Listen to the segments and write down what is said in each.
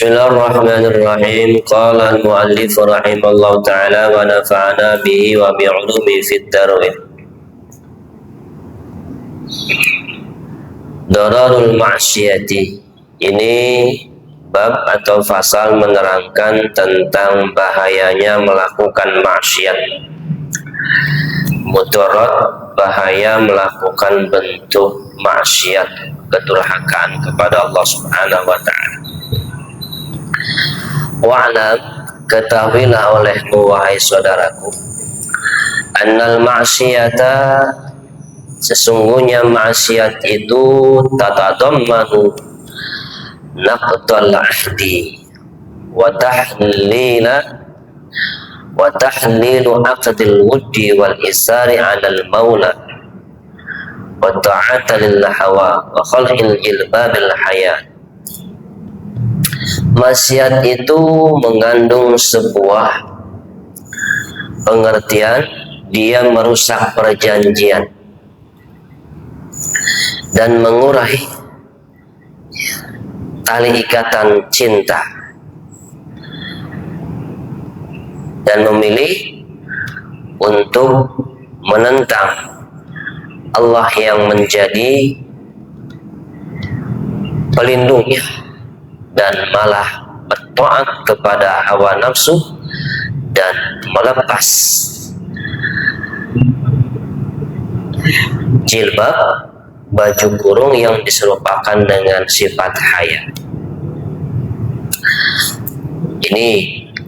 Bismillahirrahmanirrahim. Qala al-muallif rahimallahu ta'ala wa nafa'ana bihi wa bi'ulumi fid darwin. Dararul ma'siyati. Ini bab atau fasal menerangkan tentang bahayanya melakukan maksiat. Mudarat, bahaya melakukan bentuk maksiat, kedurhakaan kepada Allah Subhanahu wa ta'ala. Wa'lam, ketahuilah olehmu wahai saudaraku, annal ma'siyata, sesungguhnya maksiat itu tatadammanu naqdal ahdi wa tahlilu aqdil wuddi wal isari 'alal maula wa ta'ata lil hawa wa khalqil jilbabil hayat. Maksiat itu mengandung sebuah pengertian dia merusak perjanjian dan mengurai tali ikatan cinta, dan memilih untuk menentang Allah yang menjadi pelindungnya, dan malah bertaat kepada hawa nafsu dan melepas jilbab, baju kurung yang diserupakan dengan sifat haya. Ini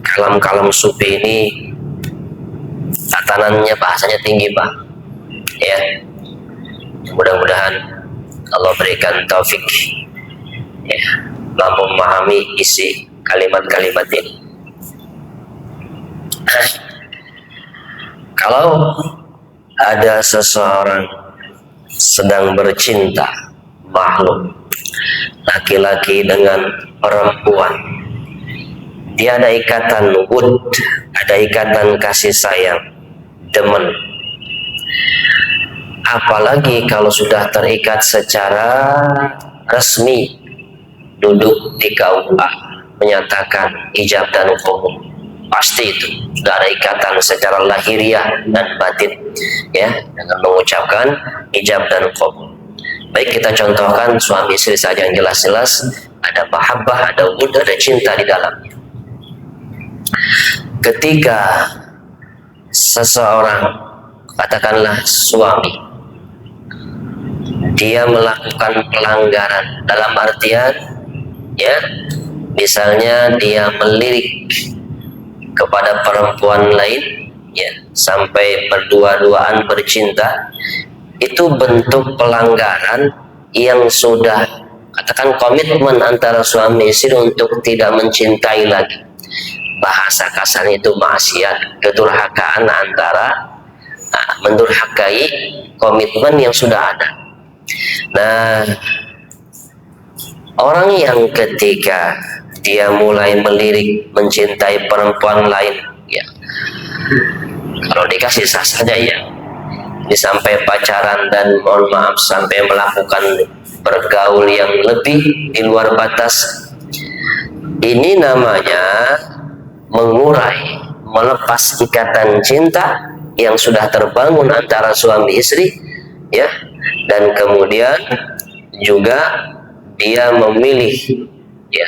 kalam-kalam sufi ini tatanannya, bahasanya tinggi, Pak. Ya, mudah-mudahan Allah berikan taufik, ya, mampu memahami isi kalimat-kalimat ini. Kalau ada seseorang sedang bercinta, makhluk laki-laki dengan perempuan, dia ada ikatan wud, ada ikatan kasih sayang, demen. Apalagi kalau sudah terikat secara resmi, duduk di KUA menyatakan ijab dan qabul, pasti itu sudah ada ikatan secara lahiriah dan batin, ya, dengan mengucapkan ijab dan qabul. Baik, kita contohkan suami istri saja yang jelas-jelas ada mahabbah, ada wud, ada cinta di dalamnya. Ketika seseorang, katakanlah suami, dia melakukan pelanggaran dalam artian, ya, misalnya dia melirik kepada perempuan lain, ya, sampai berdua-duaan bercinta, itu bentuk pelanggaran yang sudah, katakan, komitmen antara suami istri untuk tidak mencintai lagi. Bahasa kasar itu maksiat, kedurhakaan antara mendurhakai komitmen yang sudah ada. Nah, orang yang ketika dia mulai melirik mencintai perempuan lain, ya, kalau dikasih sah saja, ya, ini sampai pacaran dan mohon maaf sampai melakukan bergaul yang lebih di luar batas, ini namanya mengurai, melepas ikatan cinta yang sudah terbangun antara suami istri, ya, dan kemudian juga dia memilih, ya,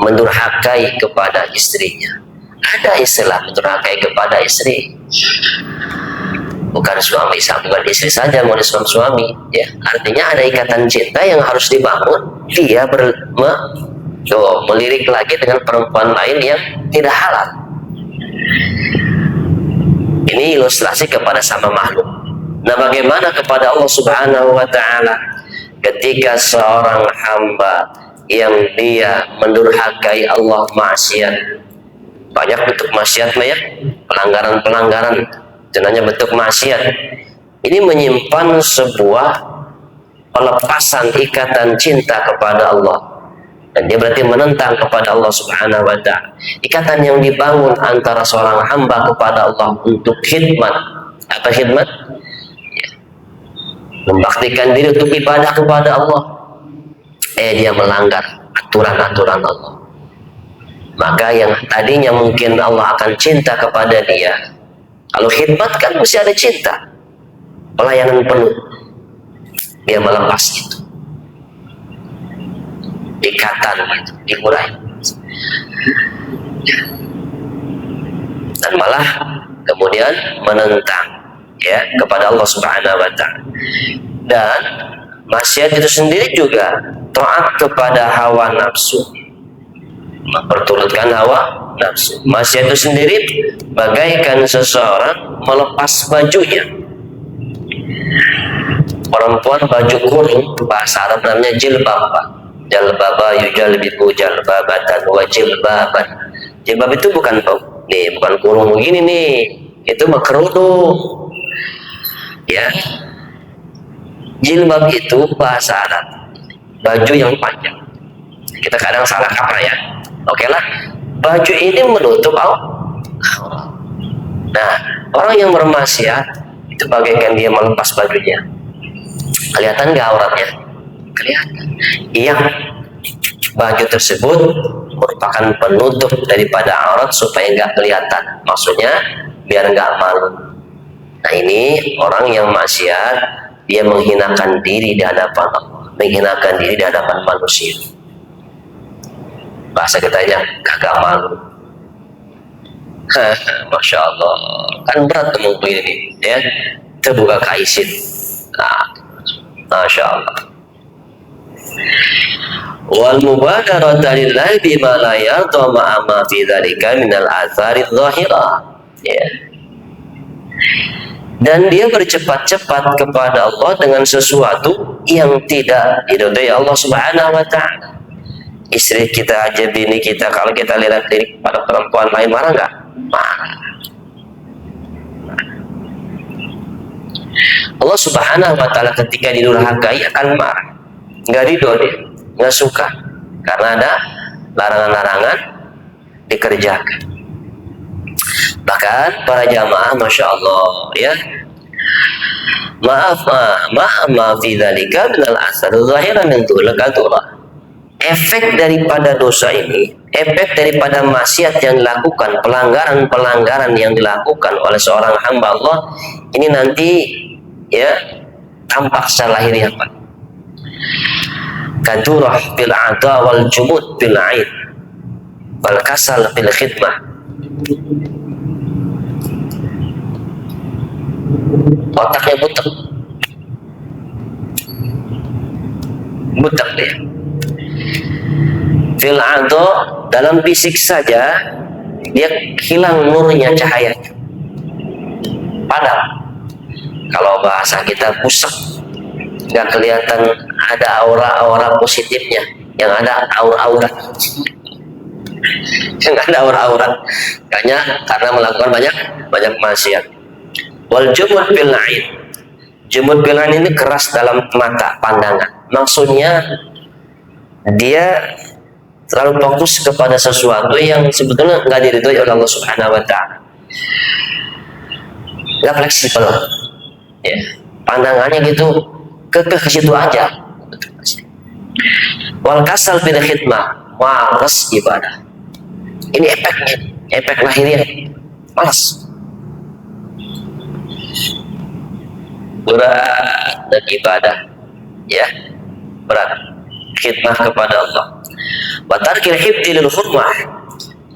mendurhakai kepada istrinya. Ada istilah mendurhakai kepada istri, bukan suami, bukan istri saja, mau suami, ya, artinya ada ikatan cinta yang harus dibangun. Dia melirik lagi dengan perempuan lain yang tidak halal. Ini ilustrasi kepada sama makhluk. Nah, bagaimana kepada Allah Subhanahu wa ta'ala ketika seorang hamba yang dia mendurhakai Allah, maksiat, banyak bentuk maksiat, ya, pelanggaran-pelanggaran, jenanya bentuk maksiat. Ini menyimpan sebuah pelepasan ikatan cinta kepada Allah, dan dia berarti menentang kepada Allah Subhanahu wa ta'ala. Ikatan yang dibangun antara seorang hamba kepada Allah untuk khidmat. Apa khidmat? Ya, membaktikan diri untuk ibadah kepada Allah. Dia melanggar aturan-aturan Allah. Maka yang tadinya mungkin Allah akan cinta kepada dia, kalau khidmat kan mesti ada cinta, pelayanan penuh, dia melepas itu, ikatan itu dikurangi, dan malah kemudian menentang ya kepada Allah Subhanahu wa Ta'ala. Dan maksiat itu sendiri juga taat kepada hawa nafsu, memperturutkan hawa nafsu. Maksiat itu sendiri bagaikan seseorang melepas bajunya. Perempuan baju kurung, bahasa Arab namanya jilbab. Jalbaba yujalbibu jalbabatan wa jilbaban. Jilbab itu bukan bukan kurung begini nih, itu makruh. Ya, jilbab itu bahasa Arab baju yang panjang. Kita kadang salah kaprah ya. Oke lah, baju ini menutup aurat. Nah, orang yang bermaksiat itu bagaikan dia melepas bajunya. Kelihatan nggak auratnya? Kelihatan. Yang baju tersebut merupakan penutup daripada aurat supaya nggak kelihatan. Maksudnya biar nggak malu. Nah, ini orang yang maksiat, dia menghinakan diri di hadapan Allah, menghinakan diri di hadapan manusia. Bahasa kitanya kagak malu. Masya Allah, kan berat ngomong begini ya, terbuka kaisin. Nah, Masya Allah. Wal mubadarata lillahi bima la yarda ma'a ma fi dzalika minal athari dhahirah. Ya. Dan dia bercepat-cepat kepada Allah dengan sesuatu yang tidak diridhoi Allah Subhanahu wa Ta'ala. Istri kita aja, bini kita, kalau kita lihat pada perempuan lain marah nggak? Marah. Allah Subhanahu wa Ta'ala ketika didurhakai akan marah, nggak ridho dia, nggak suka, karena ada larangan-larangan dikerjakan. Bahkan para jamaah, masya Allah ya, maaf fi dzalika minal asar zahiran min tulakaturah. Efek daripada dosa ini, efek daripada maksiat yang dilakukan, pelanggaran-pelanggaran yang dilakukan oleh seorang hamba Allah ini nanti ya tampak secara lahiriah, Pak. Kadurah bil ada wal jumud bil aid wal kasal bil khidmah. Otaknya butek dia. Fil ado, dalam fisik saja dia hilang nurnya, cahayanya. Padam. Kalau bahasa kita pusek, nggak kelihatan ada aura-aura positifnya, yang ada aura-aura. Yang ada aura-aura. Karena melakukan banyak maksiat. Wal jumud bil ain. Jumud bil ain ini keras dalam mata, pandangan. Maksudnya dia terlalu fokus kepada sesuatu yang sebetulnya nggak diridhoi oleh Allah Subhanahu wa Ta'ala. Nggak fleksibel. Ya, pandangannya gitu ke situ aja. Wal kasal bil khidmah, malas ibadah. Ini efeknya, efek lahiriah, malas. Berat dan ibadah, ya, berat khidmah kepada Allah. Wa tarkil hifdzi lil hurmah,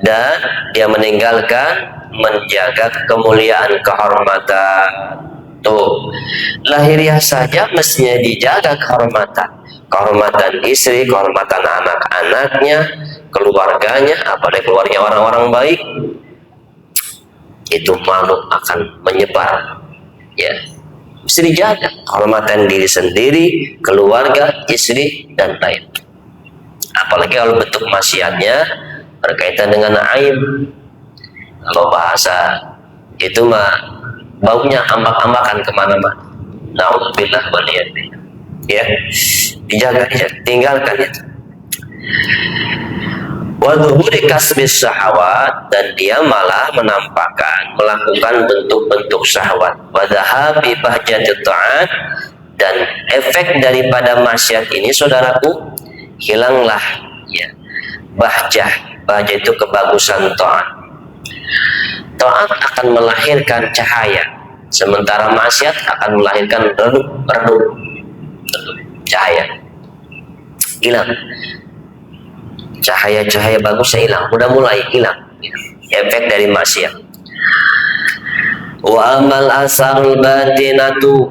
dan dia meninggalkan menjaga kemuliaan, kehormatan. Tuh, lahiriah saja mestinya dijaga kehormatan istri, kehormatan anak-anaknya, keluarganya, apalagi keluarnya orang-orang baik. Itu malu akan menyebar, ya. Mesti dijaga kehormatan diri sendiri, keluarga, istri, dan lain. Apalagi kalau bentuk maksiatnya berkaitan dengan aib. Kalau bahasa itu mah baunya ambak-ambakan kemana-mana. Na'udzubillah waliyadillah. Ya, dijaga, ya, tinggalkan itu. Wadhuri kasbis syahwat, dan dia malah menampakkan, melakukan bentuk-bentuk syahwat. Wadhahabi bahjatut ta'at, dan efek daripada maksiat ini, saudaraku, hilanglah ya. Bahjah itu kebagusan taat. Taat akan melahirkan cahaya, sementara maksiat akan melahirkan redup cahaya. Hilang cahaya bagusnya, hilang, udah mulai hilang efek dari maksiat. Wa amal asarul batinatu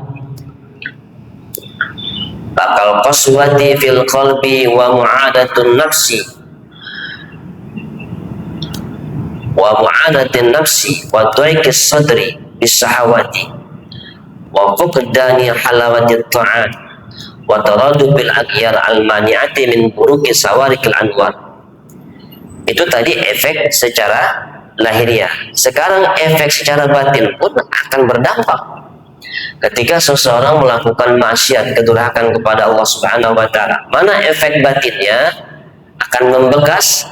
bakal qaswati fil qalbi wa mu'adatun nafsi wa tu'ikis sadri bisahawati wa fuqdani halawati ta'at wa taradubil aqyar al-mani'ati min buruki sawarikil anwar. Itu tadi efek secara lahiriah. Sekarang efek secara batin pun akan berdampak. Ketika seseorang melakukan maksiat, kedurhakaan kepada Allah Subhanahu wa taala, mana efek batinnya? Akan membekas,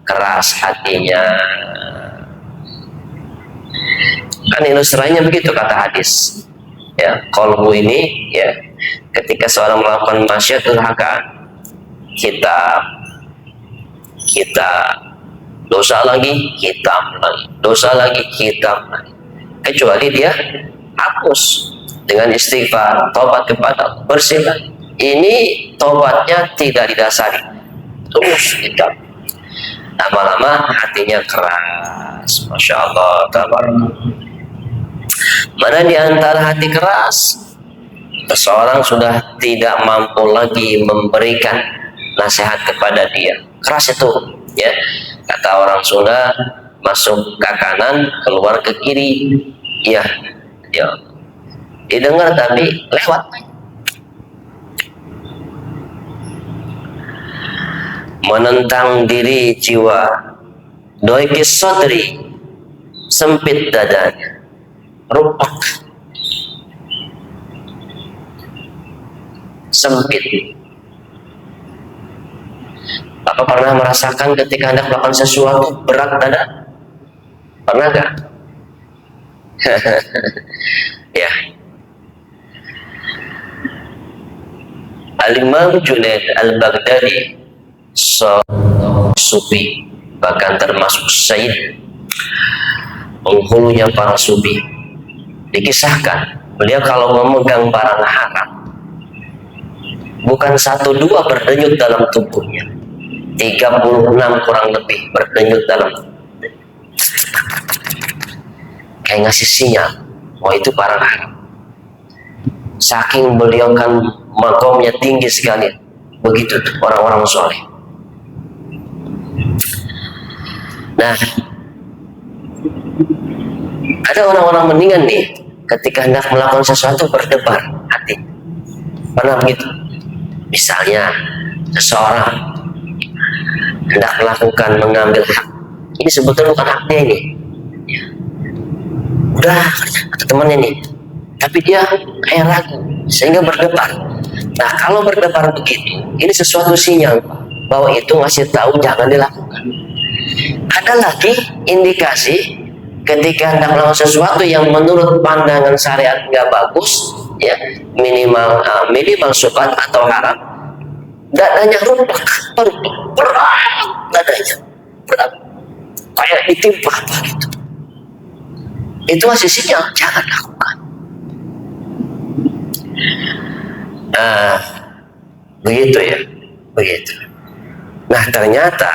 keras hatinya. Kan ilustrasinya begitu kata hadis. Ya, qalbu ini ya, ketika seorang melakukan maksiat, kedurhakaan, kita dosa lagi, hitam lagi, dosa lagi, hitam lagi. Kecuali dia hapus dengan istighfar, tobat kepada Allah, bersih lagi. Ini tobatnya tidak didasari, terus hitam. Lama-lama hatinya keras. Masya Allah, tabarakallah. Mana di antara hati keras, seseorang sudah tidak mampu lagi memberikan nasihat kepada dia. Keras itu, ya. Kata orang Sunda, masuk ke kanan, keluar ke kiri. Ya, ya. Didengar tapi lewat. Menentang diri jiwa, doikis sadri, sempit dadanya, rupak, sempit. Apa pernah merasakan ketika Anda melakukan sesuatu berat dada? Pernah gak? Ya. Al-Imam Junaid Al-Baghdadi, sufi, bahkan termasuk Sayyid, penghulunya para sufi, dikisahkan beliau kalau memegang barang haram, bukan 1-2 berdenyut dalam tubuhnya, 36 kurang lebih berdenyut dalam, kayak ngasih sinyal, oh itu barang haram. Saking beliau kan makomnya tinggi sekali, begitu tuh orang-orang soleh. Nah, ada orang-orang mendingan nih, ketika hendak melakukan sesuatu berdebar hati. Pernah begitu? Misalnya seseorang hendak mengambil hak, ini sebetulnya bukan haknya ini, udah kata temannya nih, tapi dia kayak ragu sehingga berdebar. Nah, kalau berdebar begitu, ini sesuatu sinyal bahwa itu ngasih tahu jangan dilakukan. Ada lagi indikasi ketika hendak melakukan sesuatu yang menurut pandangan syariat nggak bagus, ya, minimal syubhat atau haram, dadanya rupak, berat dadanya, berat, kayak ditimpa apa gitu. Itu masih sinyal jangan lakukan. Begitu ya, begitu. Nah, ternyata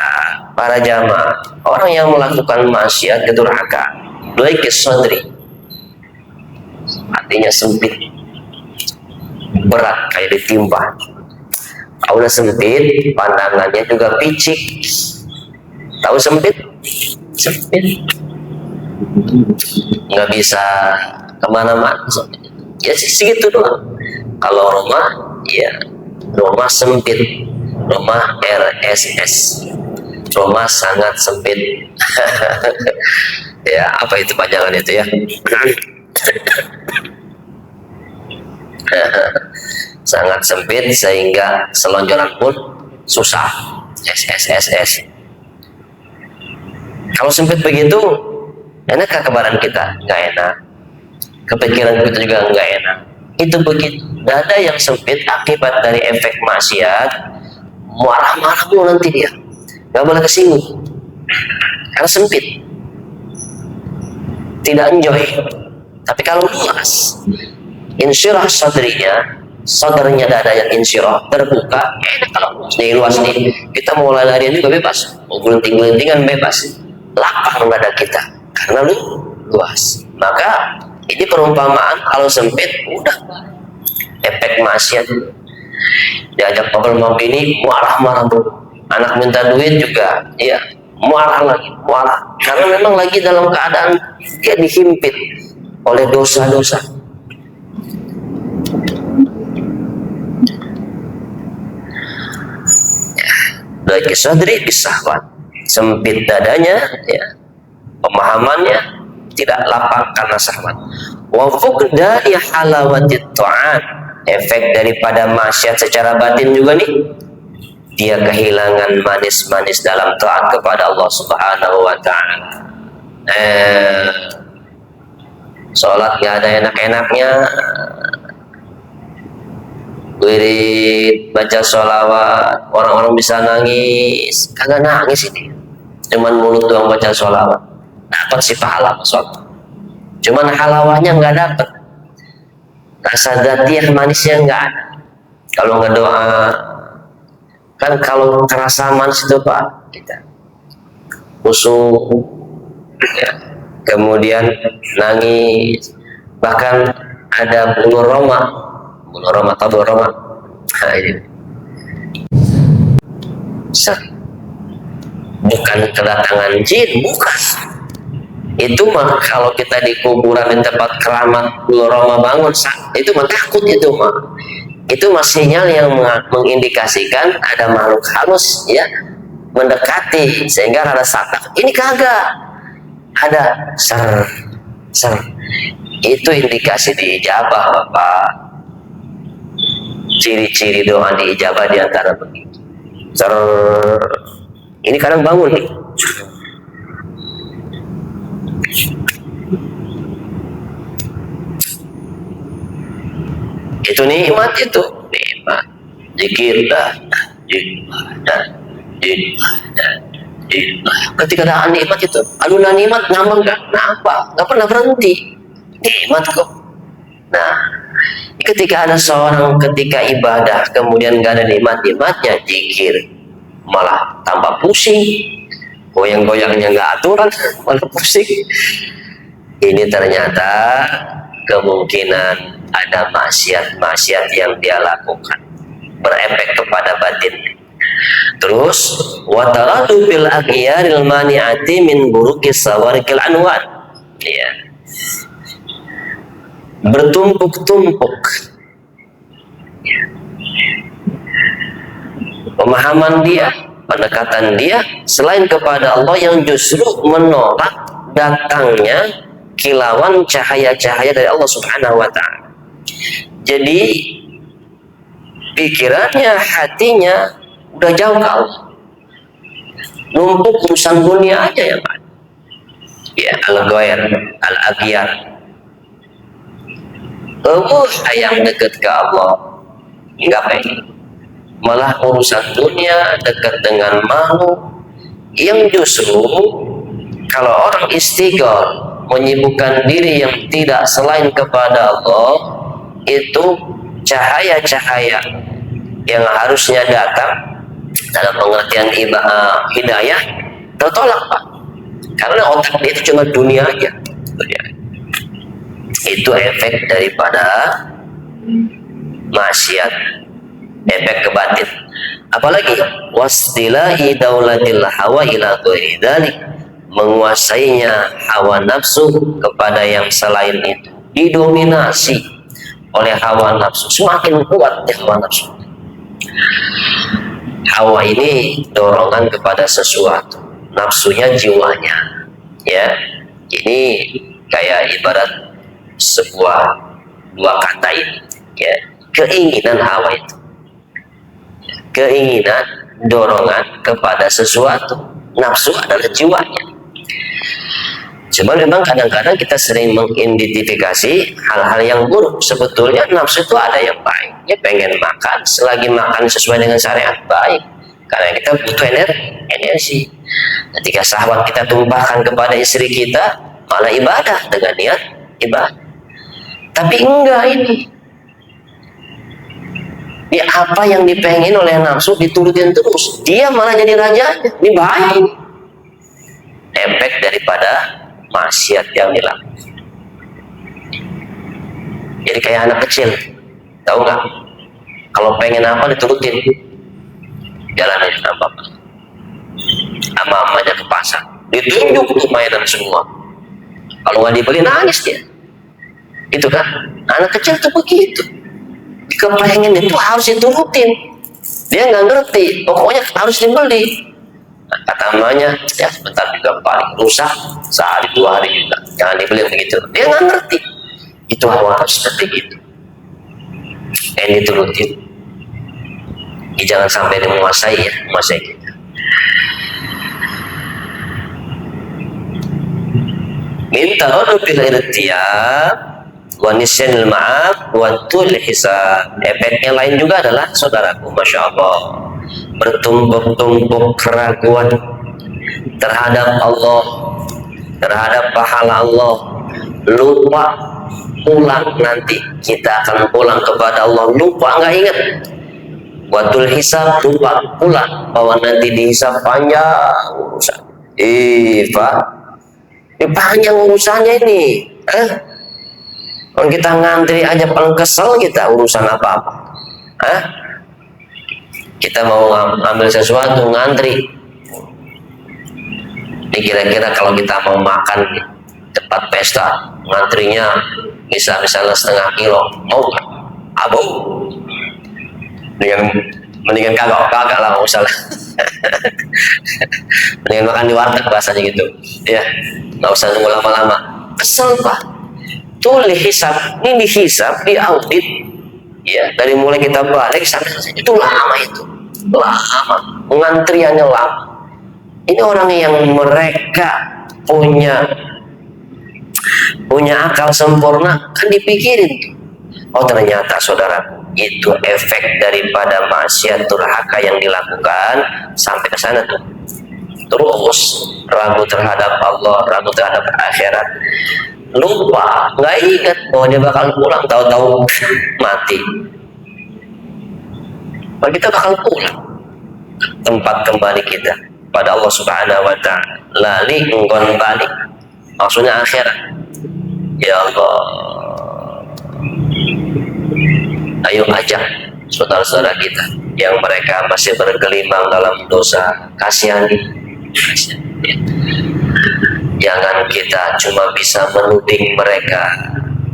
para jamaah, orang yang melakukan maksiat, kedurhakaan, doikis sadri, hatinya sempit, berat kayak ditimpa. Tahu udah sempit, pandangannya juga picik. Tahu sempit, nggak bisa kemana-mana. Ya segitu doang. Kalau rumah, ya rumah sempit, rumah RSS, rumah sangat sempit. Ya, apa itu panjangan itu ya? Sangat sempit sehingga selonjoran pun susah. SSSS. Kalau sempit begitu, enak kebadan kita? Nggak enak. Kepikiran kita juga nggak enak. Itu begitu. Dada yang sempit akibat dari efek maksiat marah-marah mulu nanti dia, nggak boleh kesinggung karena sempit, tidak enjoy. Tapi kalau luas, insyirah sadrinya dadanya insyirah, terbuka, enak. Kalau luas nih, luas nih, kita mau lari juga bebas, mau gelenting-gelentingan bebas, lapang dada kita karena luas. Maka ini perumpamaan, kalau sempit udah efek maksiat. Diajak ngobrol mau ini marah-marah dulu, anak minta duit juga ya marah lagi, marah karena memang lagi dalam keadaan dia dihimpit oleh dosa-dosa. Dari sadri bisahwat, sempit dadanya ya, pemahamannya tidak lapang karena syahwat. Wa fuqdani halawatit ta'at, efek daripada maksiat secara batin juga nih, dia kehilangan manis-manis dalam taat kepada Allah Subhanahu wa ta'ala. Sholat gak ada enak-enaknya, wirid, baca sholawat, orang-orang bisa nangis, kagak nangis ini, cuman mulut doang baca sholawat, dapat si pahala sholat, cuman halawahnya nggak dapat, rasa dzatiyah manisnya nggak ada. Kalau nggak doa kan, kalau kerasa manis itu Pak, kita khusyuk ya, kemudian nangis, bahkan ada bulu roma tahu roma, nah, ini bukan kedatangan jin, bukan. Itu mah kalau kita di kuburan di tempat keramat bulu roma bangun, itu mah takut, itu mah sinyal yang mengindikasikan ada makhluk halus ya mendekati, sehingga ada satak. Ini kagak ada ser. Itu indikasi diijabah Bapak. Ciri-ciri doa diijabah diantara begitu. Ini kadang bangun nih. Itu nikmat, itu nikmat. Zikir dah. Ketika ada nikmat itu, alunan nikmat ngambang nggak pernah berhenti. Nikmat kok. Nah, ketika ada seorang ketika ibadah kemudian nggak ada nikmatnya, zikir malah tambah pusing, goyang-goyangnya nggak aturan, malah pusing. Ini ternyata kemungkinan ada maksiat yang dia lakukan berefek kepada batin. Terus wataradu bil aghyaril mani'ati min burukis sawarikil anwar, ya, bertumpuk-tumpuk pemahaman dia, pendekatan dia selain kepada Allah, yang justru menolak datangnya kilauan cahaya-cahaya dari Allah Subhanahu wa ta'ala. Jadi pikirannya, hatinya udah jauh ke Allah, numpuk urusan dunia aja ya Pak. Ya, al-ghair, al-aghyar, yang dekat ke Allah nggak pengen, malah urusan dunia dekat dengan makhluk yang justru kalau orang istighfar menyibukkan diri yang tidak selain kepada Allah, itu cahaya-cahaya yang harusnya datang dalam pengertian hidayah tertolak Pak, karena otak dia itu cuma dunia aja. Itu efek daripada maksiat, efek ke batin. Apalagi wastilahi daulatil hawa ila ghairi dzalik, menguasainya hawa nafsu kepada yang selain itu, didominasi oleh hawa nafsu, semakin kuat hawa nafsu. Hawa ini dorongan kepada sesuatu, nafsunya jiwanya, ya. Ini kayak ibarat sebuah dua kata ini, ya, keinginan hawa itu, keinginan, dorongan kepada sesuatu, nafsu adalah jiwanya. Cuma memang kadang-kadang kita sering mengidentifikasi hal-hal yang buruk. Sebetulnya nafsu itu ada yang baik, ya pengen makan, selagi makan sesuai dengan syariat baik, karena kita butuh energi. Ketika syahwat kita tumpahkan kepada istri kita, malah ibadah dengan niat ibadah. Tapi enggak, ini apa yang dipengin oleh nafsu diturutin terus, dia malah jadi rajanya. Ini bahaya ini. Efek daripada maksiat yang dilakukan. Jadi kayak anak kecil, tahu nggak? Kalau pengen apa diturutin, jalan aja apa sama mamanya ke pasar, ditunjuk tuh mainan semua. Kalau nggak dibeli nangis dia. Itu kan anak kecil tuh begitu. Kepengen itu harus diturutin. Dia nggak ngerti, pokoknya harus dibeli. Nah, kata mamanya, ya sebentar juga paling rusak, sehari 2 hari juga, jangan dibeli begitu. Dia nggak ngerti. Itu harus seperti itu. Yang diturutin. Jangan sampai menguasai kita. Minta bil irtiyab wa nisyanil ma'af wa tul hisab. Efeknya lain juga adalah, saudaraku, masya Allah, bertumpuk-tumpuk keraguan terhadap Allah, terhadap pahala Allah, lupa pulang nanti kita akan pulang kepada Allah, lupa, nggak ingat. Watul hisab, lupa pulang bahwa nanti dihisab panjang urusan. Pak, ini panjang urusannya ini. Kalau kita ngantri aja paling kesel kita urusan apa-apa. Kita mau ambil sesuatu ngantri. Ini kira-kira kalau kita mau makan di tempat pesta, ngantrinya bisa misalnya 1/2 kilo, mau nggak? Abu. Mendingan kagak lah, nggak usah lah. Mendingan makan di warteg bahasanya gitu, ya, nggak usah nunggu lama-lama. Kesel Pak. Tuh dihisab, ini dihisab, diaudit, ya, dari mulai kita balik sampai selesai itu lama, pengantriannya lama. Ini orang yang mereka punya akal sempurna, kan dipikirin tuh. Oh ternyata saudaraku, itu efek daripada maksiat durhaka yang dilakukan sampai ke sana tuh. Terus ragu terhadap Allah, ragu terhadap akhirat, lupa, nggak ingat bahwa dia bakal pulang, tahu-tahu mati. Bahwa kita bakal pulang tempat kembali kita pada Allah Subhanahu wa ta'ala. Lali engkon balik, maksudnya akhirat. Ya Allah, ayo ajak saudara-saudara kita yang mereka masih bergelimang dalam dosa, kasihani. Jangan kita cuma bisa menuding mereka,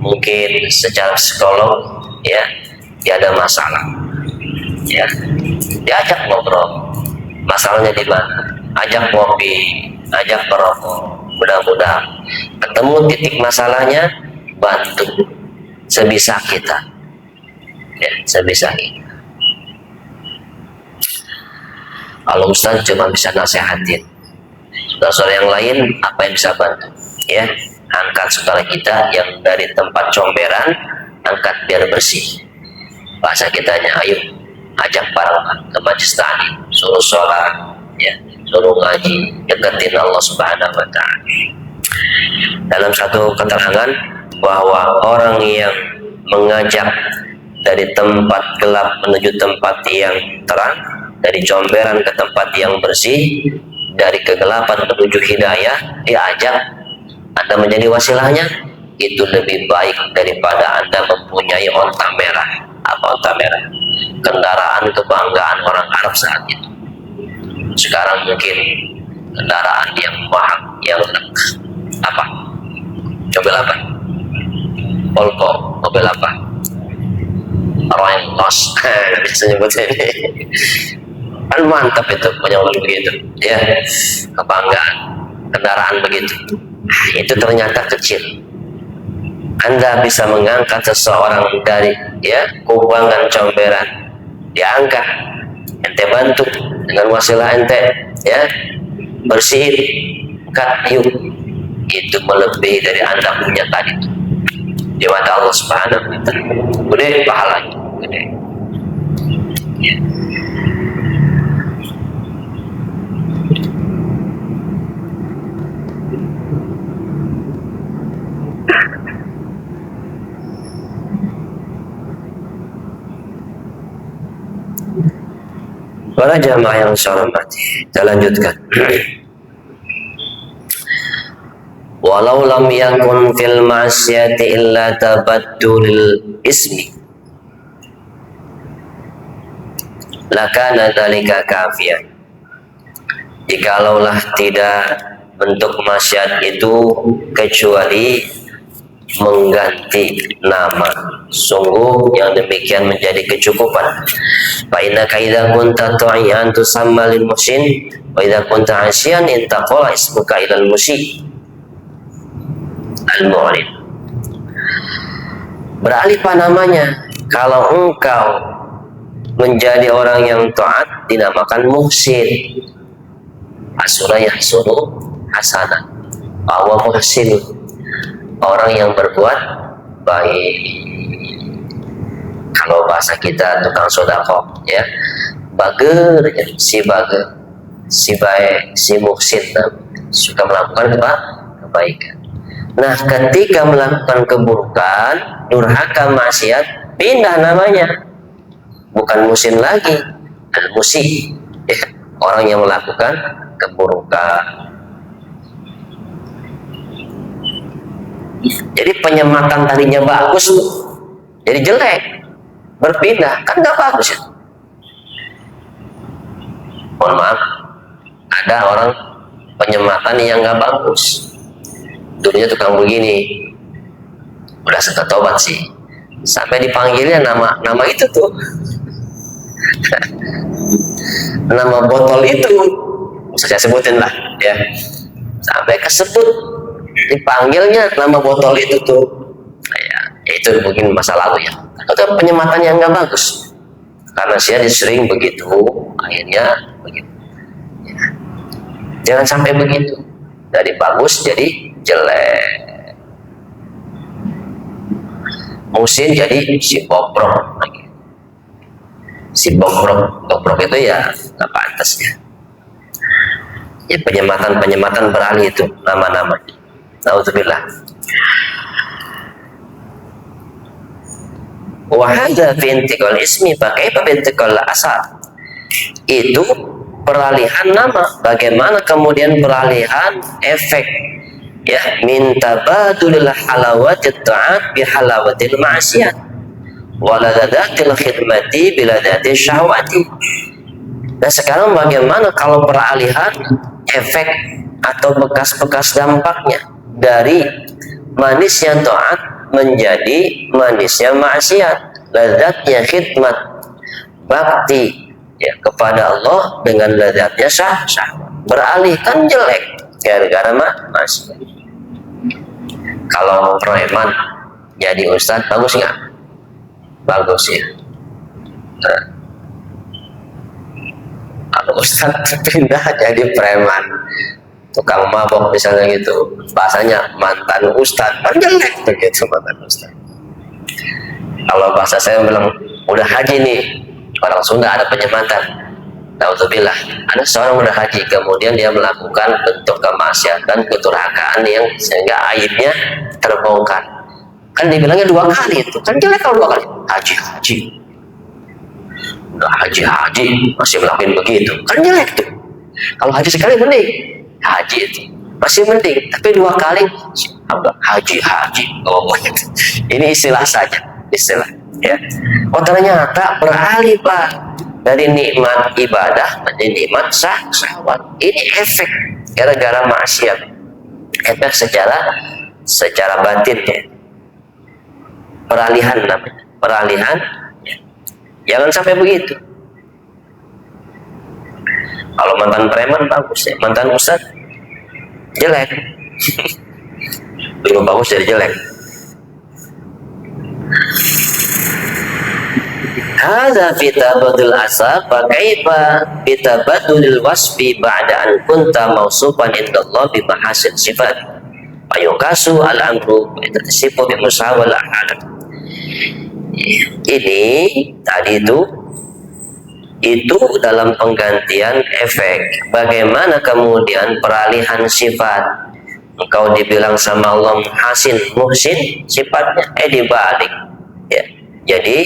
mungkin secara psikolog, ya, tiada masalah, ya, diajak ngobrol, masalahnya di mana, ajak ngopi, ajak merokok, mudah-mudahan ketemu titik masalahnya, bantu sebisa kita, ya, sebisa kita. Kalau Ustaz cuma bisa nasihatin, saudara yang lain apa yang bisa bantu, ya, angkat saudara kita yang dari tempat comberan, angkat biar bersih. Bahasa kitanya, ayo ajak para ke majlis ta'lim, suruh sholat, ya, suruh ngaji, deketin Allah Subhanahu wa ta'ala. Dalam satu keterangan bahwa orang yang mengajak dari tempat gelap menuju tempat yang terang, dari comberan ke tempat yang bersih, dari kegelapan menuju hidayah, diajak, Anda menjadi wasilahnya, itu lebih baik daripada Anda mempunyai onta merah. Apa onta merah? Kendaraan kebanggaan orang Arab saat itu. Sekarang mungkin kendaraan yang mahal, yang apa? Mobil apa? Volvo, mobil apa? Rolls, bisa nyebutnya ini. Kan mantap itu, punya mobil begitu, ya, kebanggaan, kendaraan begitu. Itu ternyata kecil. Anda bisa mengangkat seseorang dari, ya, kubangan comberan, diangkat, ente bantu dengan wasilah ente, ya, bersihin, angkat, yuk, itu melebihi dari Anda punya tadi di mata Allah Subhanahu wa ta'ala. Gede pahalanya, gede. Ya. Para jamaah yang saya hormati, kita lanjutkan. Walau lam yakun fil ma'siyati illa tabaddulil ismi lakana dzalika kafiyan. Jikalaulah tidak bentuk maksiat itu kecuali mengganti nama, sungguh yang demikian menjadi kecukupan. Fa innaka idza kunta tu'ian tusamma lil muhsin wa idza kunta 'asiyan intaqala ismuka ilal musi al mu'rid. Beralih namanya. Kalau engkau menjadi orang yang taat dinamakan muhsin. Asura yahsunu hasanah, bahwa muhsin orang yang berbuat baik. Kalau bahasa kita tukang sodako, ya, bager, si bager, si baik, si muhsin, suka melakukan kebaikan. Nah, ketika melakukan keburukan, durhaka, maksiat, pindah namanya, bukan muhsin lagi, al-musi, ya, orang yang melakukan keburukan. Jadi penyematan tadinya bagus jadi jelek, berpindah, kan nggak bagus ya. Mohon maaf, ada orang penyematan yang nggak bagus, dulunya tukang begini, udah setelah tobat sih, sampai dipanggilnya nama itu tuh nama botol itu, bisa saya sebutin lah ya, sampai kesebut, dipanggilnya nama botol itu tuh, ya, itu mungkin masa lalu ya, atau penyematan yang nggak bagus, karena saya sering begitu, akhirnya begitu. Ya. Jangan sampai begitu, dari bagus jadi jelek, musim jadi si bobrok lagi. Si bobrok itu ya nggak pantas ya. Ya penyematan beralih itu nama-nama. Nauzubillah. Wa hadza fi intiqal ismi fa kaifa bi intiqal asal. Itu peralihan nama. Bagaimana kemudian peralihan efek? Ya, min tabadulil halawatit ta'at bi halawatil ma'siyat. Waladadatil khidmati biladati syahwati. Nah sekarang bagaimana kalau peralihan efek atau bekas-bekas dampaknya dari manisnya taat menjadi manisnya maksiat, lezatnya khidmat bakti ya kepada Allah dengan lezatnya syahwat, beralih kan jelek gara-gara maksiat. Kalau preman jadi ustadz bagus nggak? Bagus ya. Nah, kalau ustadz pindah jadi preman, tukang mabok misalnya gitu, bahasanya mantan ustadz, kan jelek begitu mantan ustadz. Kalau bahasa saya bilang udah haji nih, orang Sunda ada penyematan. Nauzubillah, ada seorang udah haji, kemudian dia melakukan bentuk kemaksiatan, keturhakaan yang sehingga aibnya terbongkar. Kan dibilangnya 2 kali itu, kan jelek kalau 2 kali. Haji, udah haji masih melakukan begitu, kan jelek tuh. Kalau haji sekali mending, haji itu masih mending, tapi 2 kali haji, oh begitu. Ini istilah saja, istilah ya. Oh ternyata beralih Pak dari nikmat ibadah menjadi nikmat syahwat. Ini efek gara-gara maksiat, efek secara batin ya. Peralihan namanya, peralihan ya. Jangan sampai begitu. Kalau mantan preman bagus ya, mantan ustadz jelek. Dulu bagus jadi jelek. Hadza fi tabadul asab fa kaifa bi tabadulil wasfi ba'da an kunta mausufan indallah bi mahasin sifat. Ayukasu al-amru itasifu bi musawal ahad. Ini tadi itu dalam penggantian efek. Bagaimana kemudian peralihan sifat? Engkau dibilang sama Allah hasin, muhsin, sifatnya dibalik ya. Jadi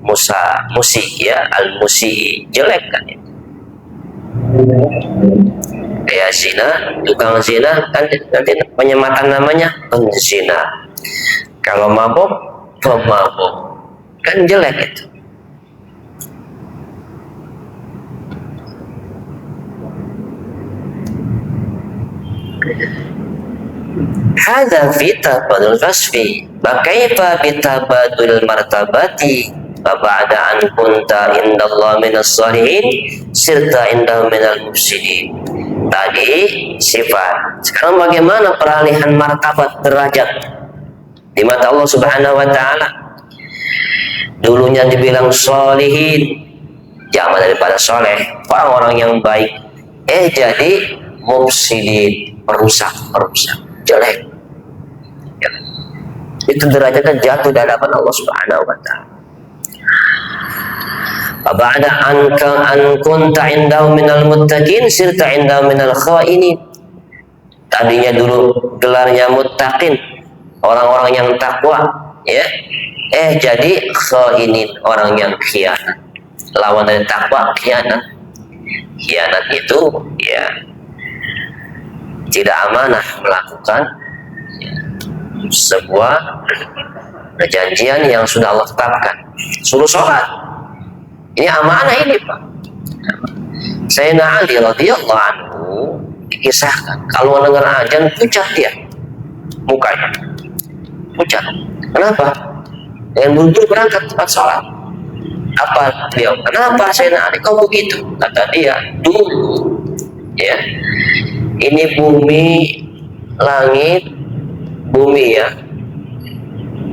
musi ya, al-musi jelek kan ya. Kayak zina, tukang zina kan nanti penyematan namanya penzina. Kalau mabuk, pemabuk, kan jelek itu. Hadza fi tabadul kasfi, bakaifa bi tabadul martabati, ba'da an kunta indallah minas salihin sirta indahu minal mufsidin. Tadi sifat. Sekarang bagaimana peralihan martabat derajat di mata Allah Subhanahu wa taala? Dulunya dibilang sholihin, jamak daripada soleh, orang-orang yang baik. Jadi mufsidin, perusak, jelek. Ya. Itu derajatnya jatuh di hadapan Allah Subhanahu wa taala. Ba'da an kunta indahu minal muttaqin sirta indahu minal khainin. Tadinya dulu gelarnya muttaqin, orang-orang yang takwa, ya. Jadi khainin, orang yang khianat. Lawan dari takwa khianat. Khianat itu ya tidak amanah, melakukan sebuah perjanjian yang sudah Allah tetapkan. Suruh sholat, ini amanah ini, Pak. Sayyidina Ali radhiyallahu anhu dikisahkan kalau mendengar azan pucat dia mukanya, pucat. Kenapa? Dengan buru-buru berangkat tempat sholat. Apa beliau? Kenapa Sayyidina Ali kau begitu? Kata dia, dulu ya, ini bumi, langit, bumi ya,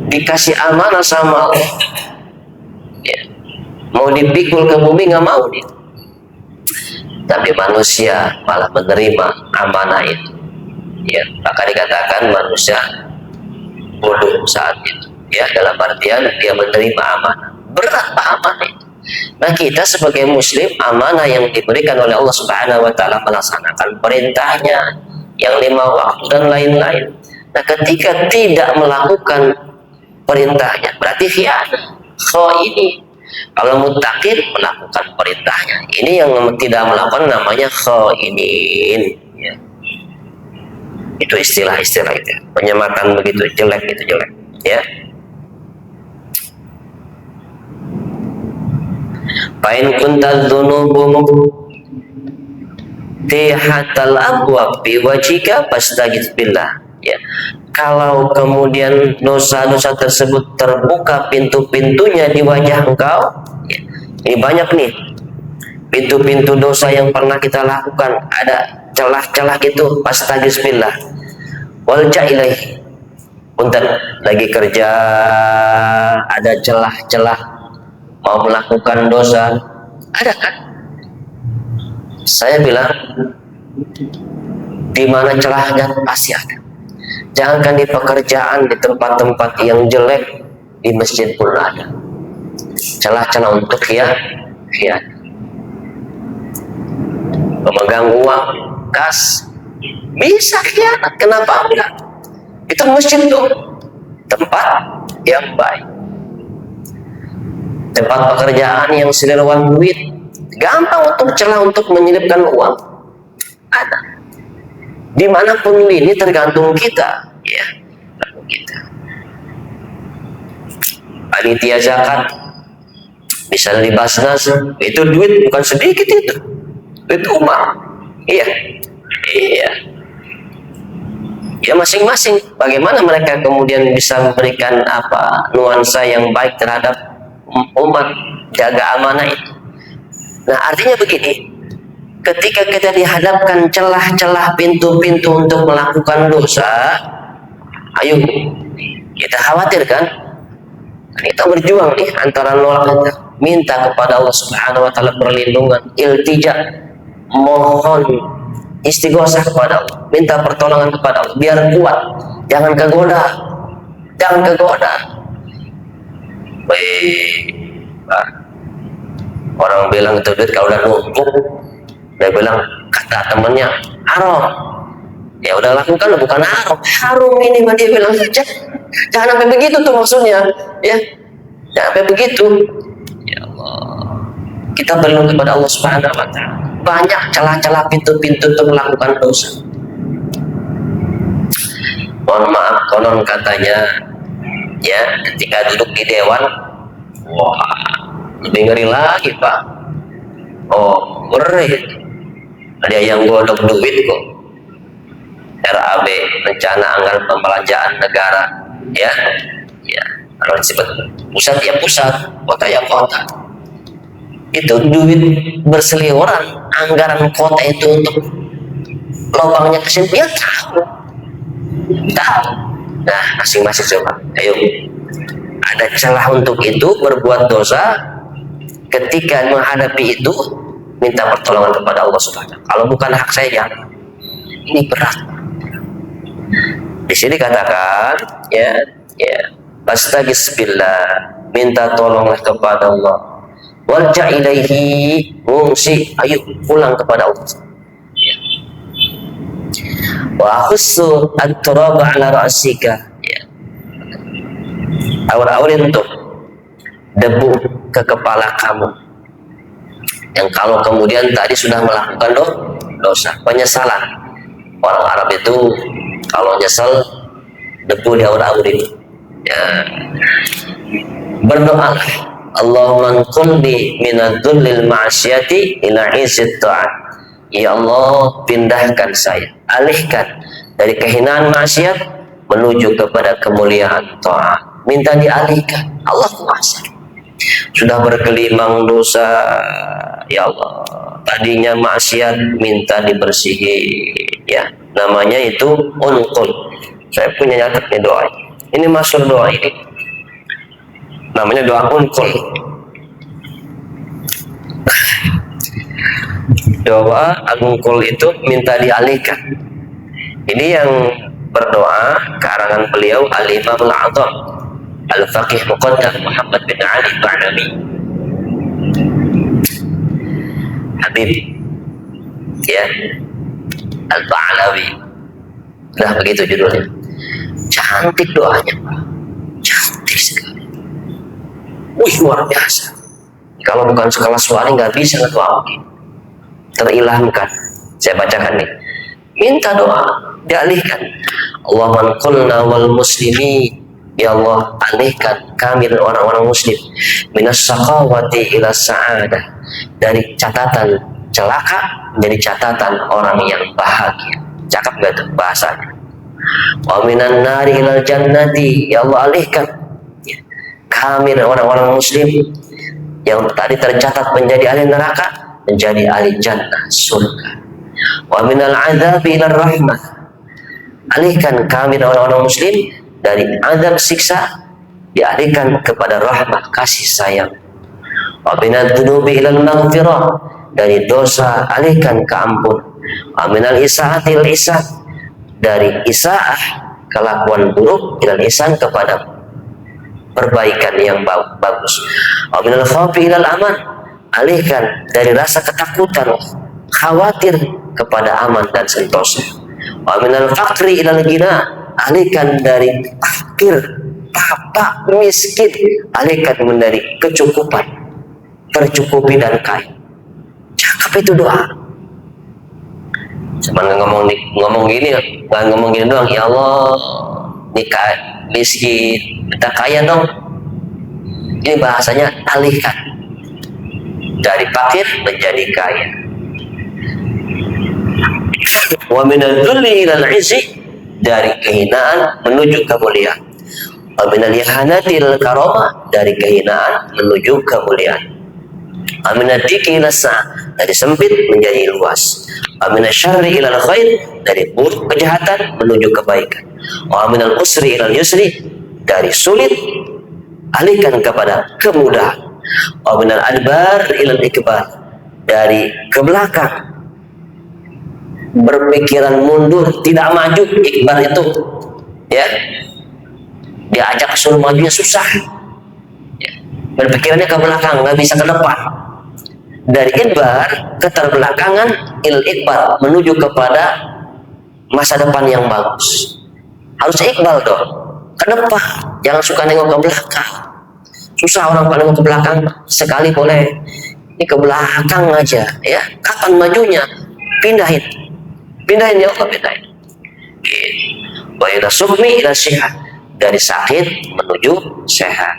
dikasih amanah sama Allah. Ya. Mau dipikul ke bumi nggak mau dia. Tapi manusia malah menerima amanah itu. Ya, maka dikatakan manusia bodoh saat itu. Ya, dalam artian dia menerima amanah. Berat amanah itu. Nah, kita sebagai muslim, amanah yang diberikan oleh Allah Subhanahu wa taala melaksanakan perintahnya yang 5 waktu dan lain-lain. Nah, ketika tidak melakukan perintahnya berarti khianat, khaini. Kalau muttaqin melakukan perintahnya, ini yang tidak melakukan namanya khainin, ya. Itu istilah-istilah itu. Penyematan begitu jelek, itu jelek, ya. Pain kuntal dzunubu tihatal abwab bi wajhika fastaghits billah, ya. Kalau kemudian dosa-dosa tersebut terbuka pintu-pintunya di wajah engkau, ya. Ini banyak nih pintu-pintu dosa yang pernah kita lakukan, ada celah-celah gitu, fastaghits billah walja ilaihi. Punten, lagi kerja ada celah-celah mau melakukan dosa, ada kan? Saya bilang di mana celahnya pasti ada. Jangankan di pekerjaan, di tempat-tempat yang jelek, di masjid pun ada celah-celah untuk khianat. Memegang uang kas bisa khianat, kenapa enggak? Itu masjid tuh tempat yang baik. Tempat pekerjaan yang seliruan duit, gampang untuk celah untuk menyelipkan uang, ada. Dimanapun ini tergantung kita, ya, tergantung kita. Panitia zakat, misalnya di Basnas, itu duit bukan sedikit itu, duit umat, iya. Ya masing-masing. Bagaimana mereka kemudian bisa memberikan nuansa yang baik terhadap umat, jaga amanah itu. Nah, artinya begini, ketika kita dihadapkan celah-celah pintu-pintu untuk melakukan dosa, ayo kita khawatir kan? Kita berjuang nih antara nolak, minta kepada Allah Subhanahu wa taala perlindungan, iltija, mohon istighosah kepada Allah, minta pertolongan kepada Allah biar kuat, jangan kegoda. Baik, orang bilang itu duit kalau udah numpuk, dia bilang kata temennya haram, ya udah lakukan, bukan haram ini mah, dia bilang jangan sampai begitu tuh maksudnya, ya jangan sampai begitu. Ya Allah, kita berlindung kepada Allah Subhanahu wa taala. Banyak celah-celah pintu-pintu untuk melakukan dosa. Mohon maaf, konon katanya ya, ketika duduk di dewan, wah, lebih ngeri lagi Pak. Oh, ngeri. Ada yang godok duit kok. RAB, rencana anggaran pembelanjaan negara, ya, ya. Kalau disebut pusat ya pusat, kota ya kota. Itu duit berseliweran, anggaran kota itu untuk lubangnya kesini, ya tahu. Nah, masing-masing coba. Ayo, ada celah untuk itu, berbuat dosa. Ketika menghadapi itu, minta pertolongan kepada Allah Subhanahu. Kalau bukan hak saya, jangan. Ini berat. Di sini katakan, ya, Fastaghis billah, minta tolonglah kepada Allah. Warja ilaihi, ngungsi, ayo pulang kepada Allah. Wa akhussu at-turaba ala ra'sika, ya. Awal-awal untuk debu ke kepala kamu, yang kalau kemudian tadi sudah melakukan dosa, penyesalan. Orang Arab itu kalau nyesel debu di awal-awal, ya. Berdoa, Allahumma anqulni minadzullil ma'asyati ila izzit ta'at. Ya Allah, pindahkan saya, alihkan dari kehinaan maksiat menuju kepada kemuliaan ta'at. Minta dialihkan. Allah kuasa. Sudah bergelimang dosa, ya Allah, tadinya maksiat, minta dibersihi, ya. Namanya itu unqul. Saya punya nyatetnya doa. Ini masyhur doa ini. Namanya doa unqul. Doa unqul itu minta dialihkan. Ini yang berdoa karangan beliau Al-Imam Al-A'zam Al-Faqih Muqaddam Muhammad bin Ali Ba'lami Habib, ya, Al-Ba'lawi. Nah, begitu judulnya. Cantik doanya, Pak. Cantik sekali. Wih, luar biasa. Kalau bukan sekelas suara nggak bisa ngedoa. Terilhamkan. Saya bacakan nih. Minta doa, dialihkan. Allahumma qulna wal muslimi, ya Allah, alihkan kami dan orang-orang muslim minas saqawati ila sa'adah, dari catatan celaka menjadi catatan orang yang bahagia. Cakap gak tuh bahasanya? Wa minan nari ilal jannati, ya Allah, alihkan kami dan orang-orang muslim yang tadi tercatat menjadi ahli neraka menjadi ahli jannah, surga. Wa minal adzabi ilar rahmah, alihkan kami dan orang-orang muslim dari azab siksa dialihkan kepada rahmat, kasih sayang. Wa minadz dzunubi ilal maghfirah, dari dosa alihkan ke ampun. Wa minal isaati ilal ihsan, dari isaah kelakuan buruk ilal ihsan kepada perbaikan yang bagus. Wa minal khaufi ilal aman, alihkan dari rasa ketakutan, khawatir kepada aman dan sentosa. Wa minal faqri ilal ghina, alihkan dari fakir, papa, miskin, alihkan dari kecukupan, tercukupi dan kaya. Cakap itu doa. Cuman ngomong gini, nggak ngomong gini doang. Ya Allah, nikah miskin, kita kaya dong. Ini bahasanya alihkan dari fakir menjadi kaya. Wa minal dhulli ilal izzi, dari kehinaan menuju kemuliaan. Wa minal ihanati ilal karamah, dari kehinaan menuju kemuliaan. Wa minad dhiqi ilal sa', dari sempit menjadi luas. Wa minasy syarri ilal khair, dari buruk kejahatan menuju kebaikan. Wa minal usri ilal yusri, dari sulit alihkan kepada kemudahan. Wa minal adbar ilal ikbar, dari ke belakang berpikiran mundur, tidak maju. Ikbar itu, ya, diajak suruh majunya susah, ya. Berpikirannya ke belakang, nggak bisa ke depan. Dari ikbar, keterbelakangan, ikbar, menuju kepada masa depan yang bagus. Harus ikbal dong, ke depan, jangan suka nengok ke belakang. Susah orang pada nengok ke belakang, sekali boleh, Ini ke belakang aja, ya. Kapan majunya? Pindahin ya Allah, pindahin. Wa ila sukmi ila sehat, dari sakit menuju sehat.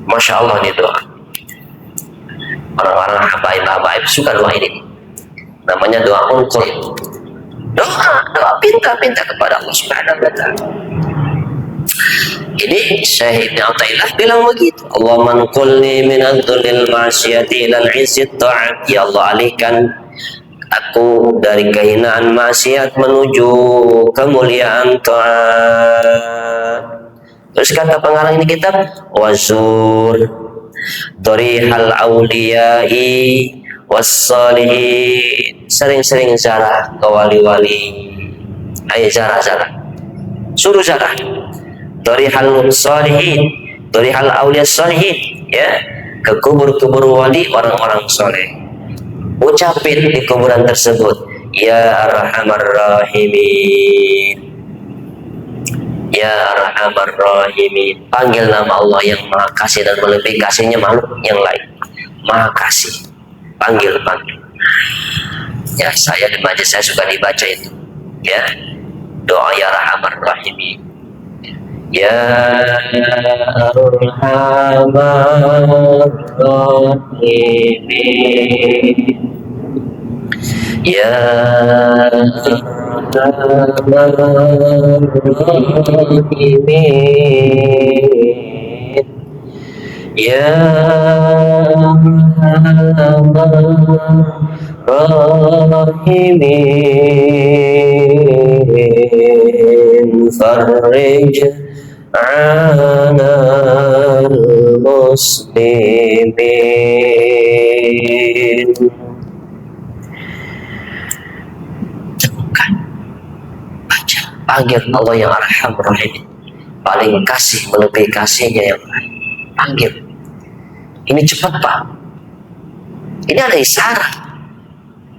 Masya Allah, ini doa. Orang-orang habaib suka doa ini. Namanya doa unqul. Doa pinta kepada Allah Subhanahu wa Ta'ala. Ini Syekh Ibn Athaillah bilang begitu. Allahumma nqulni min adh-dhulil ma'siyati ilal 'izzit ta'at. Ya Allah, alihkan aku dari kehinaan maksiat menuju kemuliaan ta'at. Terus kata pengarang ini kitab, wazur dorihal awliyai wassalihin. Sering-sering zarah ke wali-wali. Ayo zarah. Suruh zarah. Dorihal salihin, dorihal awliya salihin, ya, ke kubur-kubur wali orang-orang soleh. Ucapin di kuburan tersebut, ya Arhamar Rahimin, ya Arhamar Rahimin. Panggil nama Allah yang Maha Kasih dan melebihi kasihnya makhluk yang lain. Maha Kasih. Panggil. Ya, saya di majlis saya suka dibaca itu. Ya, doa ya Arhamar Rahimin. Ya Arhamar Rahimin, ya Arhamar Rahimin, ya Arhamar Rahimin, farrij anal muslimin. Cukupkan, baca, panggil Allah yang Arhamar Rahimin, paling kasih melebihi kasihnya yang lain. Panggil. Ini cepat, Pak. Ini ada isyarat.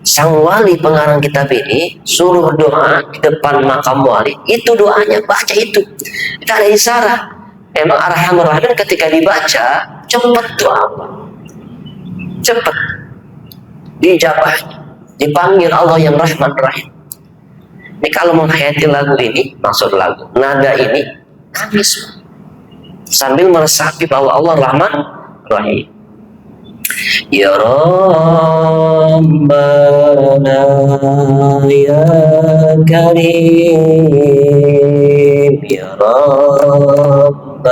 Sang wali pengarang kitab ini suruh doa di depan makam wali, itu doanya, baca itu. Itu ada isyarat. Emang Arhamar Rahimin ketika dibaca cepat doa, cepat dijabahnya, dipanggil Allah yang Rahman Rahim. Ini kalau menghayati lagu ini, maksud lagu, nada ini nangis sambil meresapi bahwa Allah Rahman Rahim. Ya Rabbana ya Karim, ya Rabbana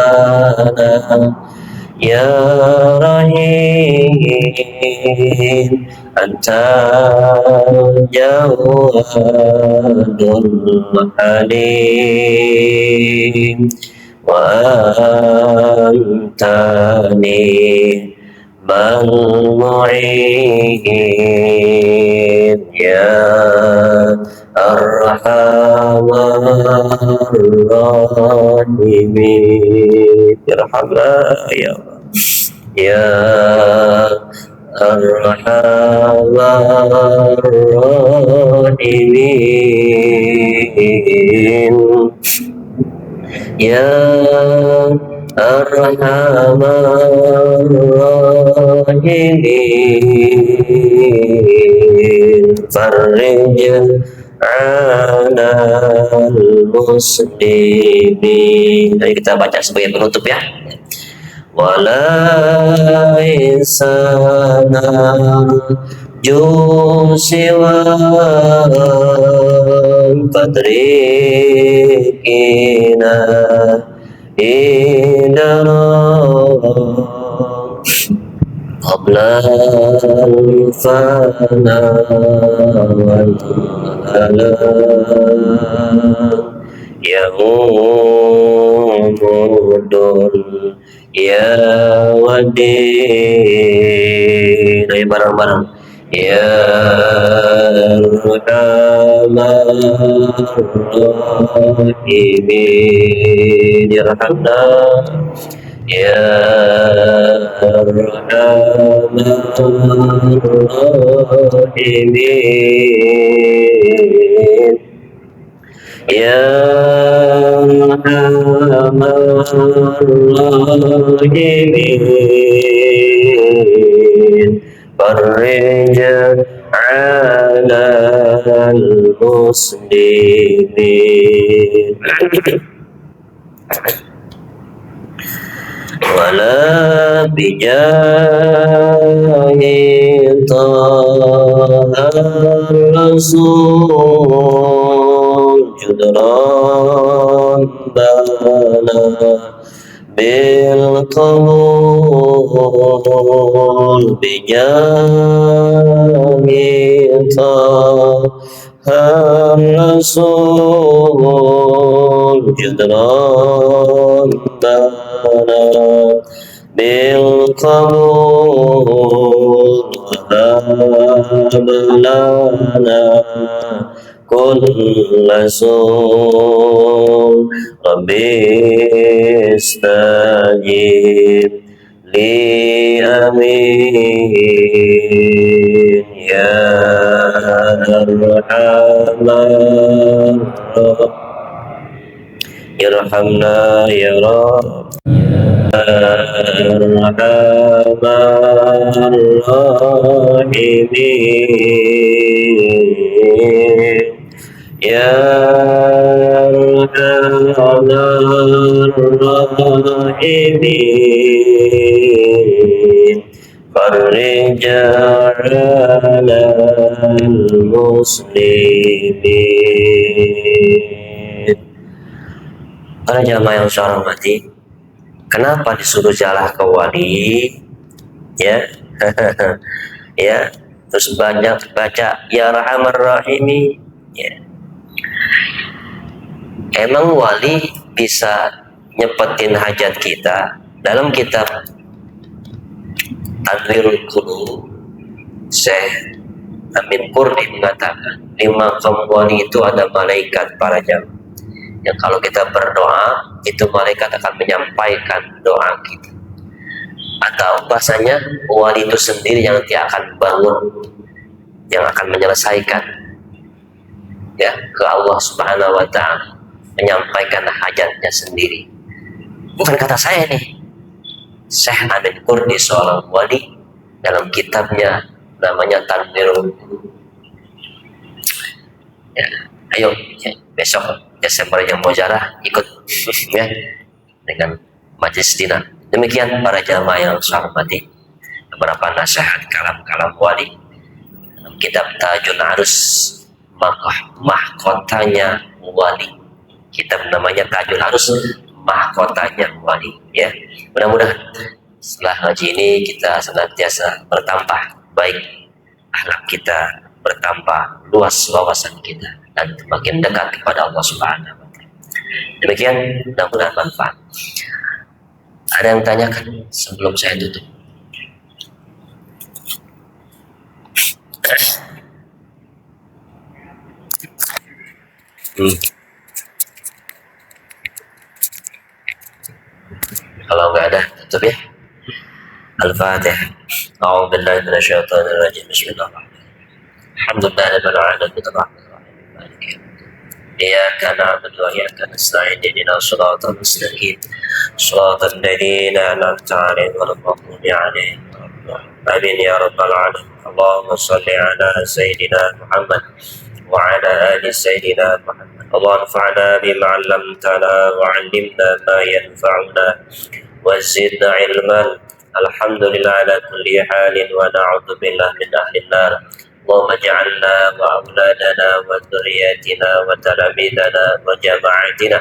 ya Rahim, Anta Jawadul Halim, wa Antani Mu'in, ya Arhamar Rahimin. Irhamna ya Arhamar Rahimin, ya Arhamar Rahimin, farrij anal muslimin. Jadi kita baca sebagai penutup ya. Wala insana jusiwa fadrikina idara qabla al-fana wal alam yahumudul ya wadin. Ayo bareng-bareng. Ya Arhamar Rahimin, ya Rahman, ya Arhamar Rahimin, ya Arhamar Rahimin, فرج على المسلمين ولا بجاه طه الرسول جدران بنا بالقبول بجاه طه الرسول جدران بنا بالقبول وهب لنا كل سوء ربي استجيب لي أمين يا أرحم ارحمنا يا رب أرحم الراحمين يا أرحم الراحمين فرج على المسلمين. Para jamaah yang saya hormati, kenapa disuruh jalan ke wali? Ya, ya, terus banyak baca ya Rahman Rahimi. Ya. Emang wali bisa nyepetin hajat kita. Dalam kitab Tanwirul Qulub, Syekh Amin Qurni mengatakan, di makam wali itu ada malaikat para jamaah. Yang kalau kita berdoa, itu malaikat akan menyampaikan doa kita. Atau bahasanya wali itu sendiri yang dia akan bangun, yang akan menyelesaikan ya ke Allah Subhanahu wa Ta'ala, menyampaikan hajatnya sendiri. Bukan kata saya nih, Syekh Amin Qurni seorang wali dalam kitabnya namanya Tanwirul Qulub. Ya, ayo ya, besok Desember yang mau jarah ikut ya dengan majelis dina. Demikian para jamaah yang saya hormati, beberapa nasihat kalam-kalam wali dalam kitab Tajul Arus, mahkotanya wali. Kitab namanya Tajul Arus, mahkotanya wali. Ya, mudah-mudahan setelah ngaji ini kita senantiasa bertambah baik, akhlak kita bertambah luas wawasan kita, dan makin dekat kepada Allah Subhanahu wa Ta'ala. Demikian, mudah-mudahan manfaat. Ada yang tanyakan sebelum saya tutup? Kalau nggak ada, tutup ya. Al-Fatihah. A'udzu billahi minasyaitonir rajim. Bismillahirrahmanirrahim. Alhamdulillah rabbil alamin arrahmanir rahim. إياك نعبد وإياك نستعين اهدنا الصراط المستقيم صراط الذين أنعمت عليهم غير المغضوب عليهم آمين يا رب العالمين. اللهم صل على سيدنا محمد وعلى آل سيدنا محمد. اللهم انفعنا بما علمتنا وعلمنا ما ينفعنا وزدنا علما. الحمد لله على كل حال ونعوذ بالله من أهل النار. اللهم اجعلنا وأولادنا وذرياتنا وتلاميذنا وجماعتنا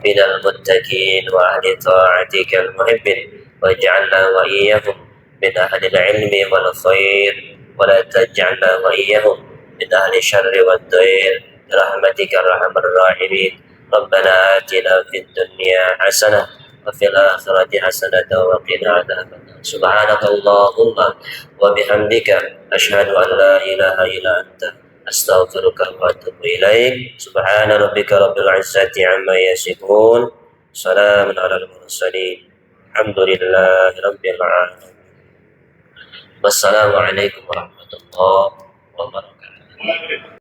من المتقين وأهل طاعتك المحبين، واجعلنا وإياهم من أهل العلم والخير، ولا تجعلنا وإياهم من أهل الشر والضير برحمتك أرحم الراحمين. ربنا آتنا في الدنيا حسنة وفي الآخرة حسنة وقنا عذاب النار. سبحانك اللهم وبحمدك أشهد أن لا إله إلا أنت أستغفرك وأتوب إليك. سبحان ربك رب العزة عما يصفون، سلام على المرسلين، الحمد لله رب العالمين. والسلام عليكم ورحمة الله وبركاته.